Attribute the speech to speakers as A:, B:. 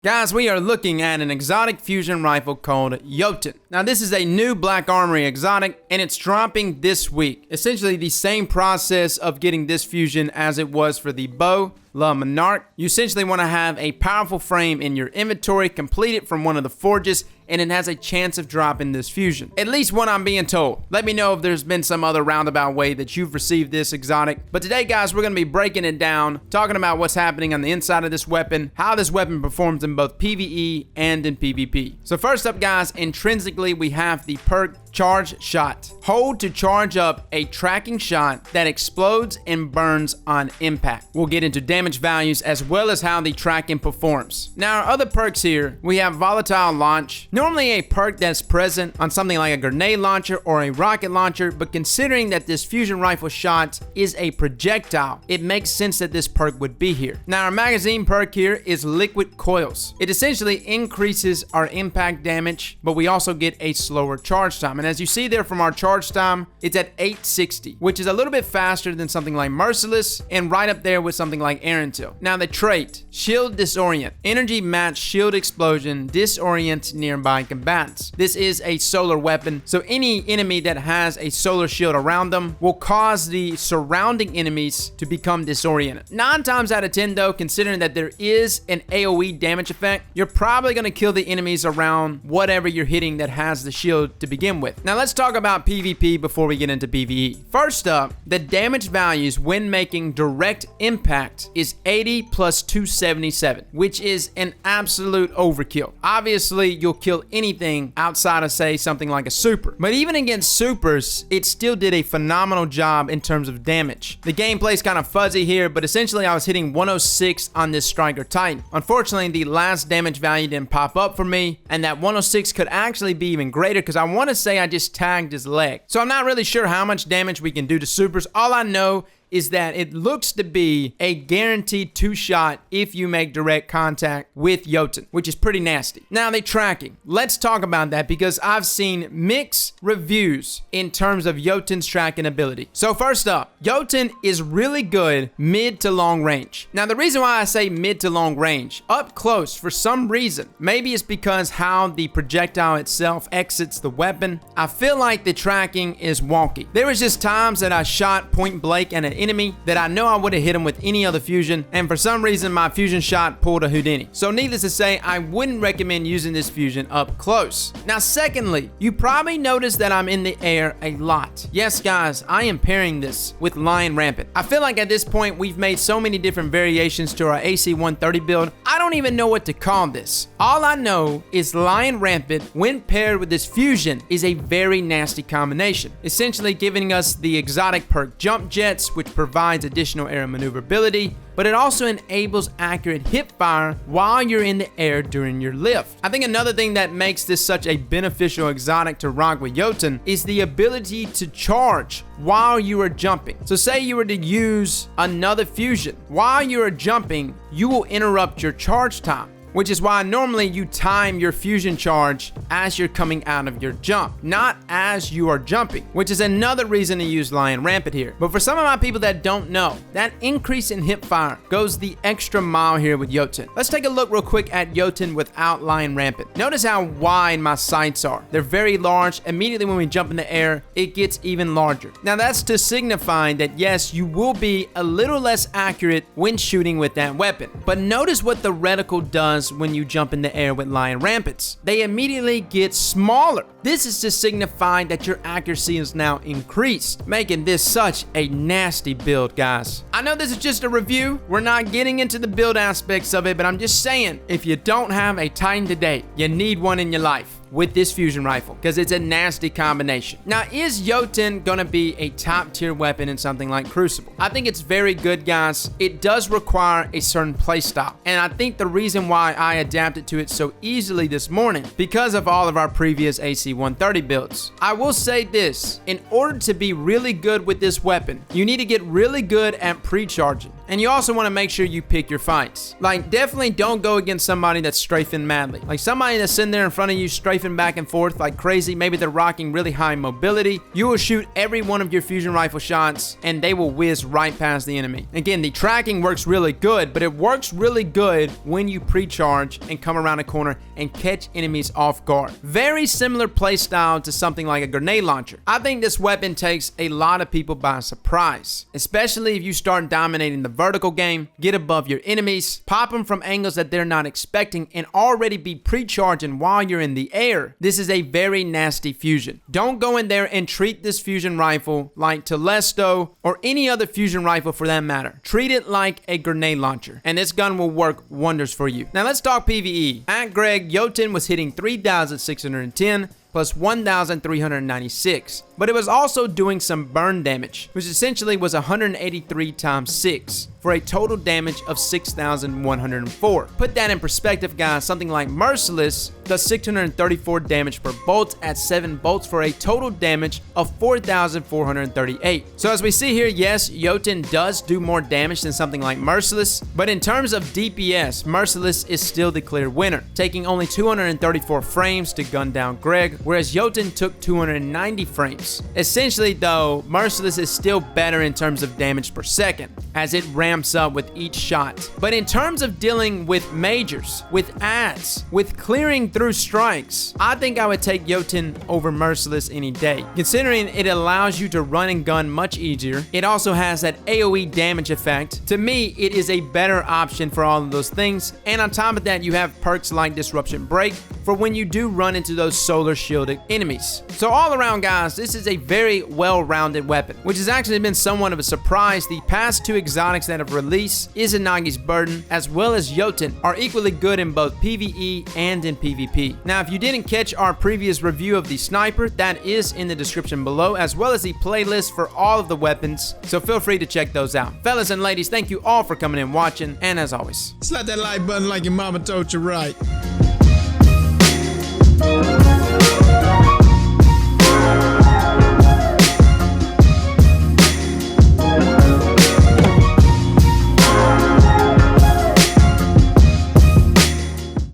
A: Guys, we are looking at an exotic fusion rifle called JÖTUNN. Now, this is a new Black Armory exotic, and it's dropping this week. Essentially, the same process of getting this fusion as it was for the bow, La Monarch. You essentially want to have a powerful frame in your inventory, completed from one of the forges, and it has a chance of dropping this fusion. At least what I'm being told. Let me know if there's been some other roundabout way that you've received this exotic. But today, guys, we're going to be breaking it down, talking about what's happening on the inside of this weapon, how this weapon performs in both PvE and in PvP. So first up, guys, intrinsically, we have the perk Charge Shot. Hold to charge up a tracking shot that explodes and burns on impact. We'll get into damage values as well as how the tracking performs. Now, our other perks here, we have Volatile Launch. Normally a perk that's present on something like a grenade launcher or a rocket launcher, but considering that this fusion rifle shot is a projectile, it makes sense that this perk would be here. Now, our magazine perk here is Liquid Coils. It essentially increases our impact damage, but we also get a slower charge time. And as you see there from our charge time, it's at 860, which is a little bit faster than something like Merciless and right up there with something like Arantil. Now, the trait, Shield Disorient. Energy match shield explosion disorients nearby combatants. This is a solar weapon, so any enemy that has a solar shield around them will cause the surrounding enemies to become disoriented. 9 times out of 10 though, considering that there is an AoE damage effect, you're probably going to kill the enemies around whatever you're hitting that has the shield to begin with. Now let's talk about PvP before we get into PvE. First up, the damage values when making direct impact is 80 plus 277, which is an absolute overkill. Obviously, you'll kill anything outside of, say, something like a super. But even against supers, it still did a phenomenal job in terms of damage. The gameplay's kind of fuzzy here, but essentially I was hitting 106 on this Striker Titan. Unfortunately, the last damage value didn't pop up for me, and that 106 could actually be even greater because I want to say I just tagged his leg. So I'm not really sure how much damage we can do to supers. All I know is that it looks to be a guaranteed 2-shot if you make direct contact with JÖTUNN, which is pretty nasty. Now, the tracking. Let's talk about that because I've seen mixed reviews in terms of JÖTUNN's tracking ability. So first up, JÖTUNN is really good mid to long range. Now, the reason why I say mid to long range, up close for some reason, maybe it's because how the projectile itself exits the weapon, I feel like the tracking is wonky. There was just times that I shot point blank at an enemy that I know I would have hit him with any other fusion, and for some reason my fusion shot pulled a Houdini. So needless to say, I wouldn't recommend using this fusion up close. Now, secondly, you probably noticed that I'm in the air a lot. Yes, guys, I am pairing this with Lion Rampant. I feel like at this point we've made so many different variations to our AC-130 build, I don't even know what to call this. All I know is Lion Rampant, when paired with this fusion, is a very nasty combination, essentially giving us the exotic perk Jumpjets, which provides additional air maneuverability, but it also enables accurate hip fire while you're in the air during your lift. I think another thing that makes this such a beneficial exotic to rock with JÖTUNN is the ability to charge while you are jumping. So say you were to use another fusion. While you are jumping, you will interrupt your charge time, which is why normally you time your fusion charge as you're coming out of your jump, not as you are jumping, which is another reason to use Lion Rampant here. But for some of my people that don't know, that increase in hip fire goes the extra mile here with JÖTUNN. Let's take a look real quick at JÖTUNN without Lion Rampant. Notice how wide my sights are. They're very large. Immediately when we jump in the air, it gets even larger. Now that's to signify that yes, you will be a little less accurate when shooting with that weapon. But notice what the reticle does when you jump in the air with Lion Rampants. They immediately get smaller. This is to signify that your accuracy is now increased, making this such a nasty build, guys. I know this is just a review. We're not getting into the build aspects of it, but I'm just saying, if you don't have a Titan today, you need one in your life with this fusion rifle because it's a nasty combination. Now, is JÖTUNN gonna be a top tier weapon in something like Crucible? I think it's very good, guys. It does require a certain playstyle, and I think the reason why I adapted to it so easily this morning because of all of our previous AC-130 builds. I will say this, in order to be really good with this weapon, you need to get really good at pre-charging. And you also want to make sure you pick your fights. Like, definitely don't go against somebody that's strafing madly. Like somebody that's sitting there in front of you strafing back and forth like crazy. Maybe they're rocking really high mobility. You will shoot every one of your fusion rifle shots and they will whiz right past the enemy. Again, the tracking works really good, but it works really good when you pre-charge and come around a corner and catch enemies off guard. Very similar playstyle to something like a grenade launcher. I think this weapon takes a lot of people by surprise, especially if you start dominating the vertical game, get above your enemies, pop them from angles that they're not expecting, and already be pre-charging while you're in the air. This is a very nasty fusion. Don't go in there and treat this fusion rifle like Telesto or any other fusion rifle for that matter. Treat it like a grenade launcher, and this gun will work wonders for you. Now let's talk PvE. At Greg, JÖTUNN was hitting 3,610 plus 1,396. But it was also doing some burn damage, which essentially was 183 times 6 for a total damage of 6,104. Put that in perspective, guys, something like Merciless does 634 damage per bolt at 7 bolts for a total damage of 4,438. So as we see here, yes, JÖTUNN does do more damage than something like Merciless, but in terms of DPS, Merciless is still the clear winner, taking only 234 frames to gun down Greg, whereas JÖTUNN took 290 frames. Essentially though, Merciless is still better in terms of damage per second, as it ramps up with each shot. But in terms of dealing with majors, with ads, with clearing through strikes, I think I would take JÖTUNN over Merciless any day, considering it allows you to run and gun much easier. It also has that AoE damage effect. To me, it is a better option for all of those things, and on top of that, you have perks like Disruption Break for when you do run into those solar shielded enemies. So all around, guys, this is a very well-rounded weapon, which has actually been somewhat of a surprise. The past two exotics that have released, Izanagi's Burden as well as JÖTUNN, are equally good in both PvE and in PvP. Now, if you didn't catch our previous review of the sniper, that is in the description below, as well as the playlist for all of the weapons, so feel free to check those out. Fellas and ladies, thank you all for coming and watching, and as always,
B: slap that like button like your mama told you right.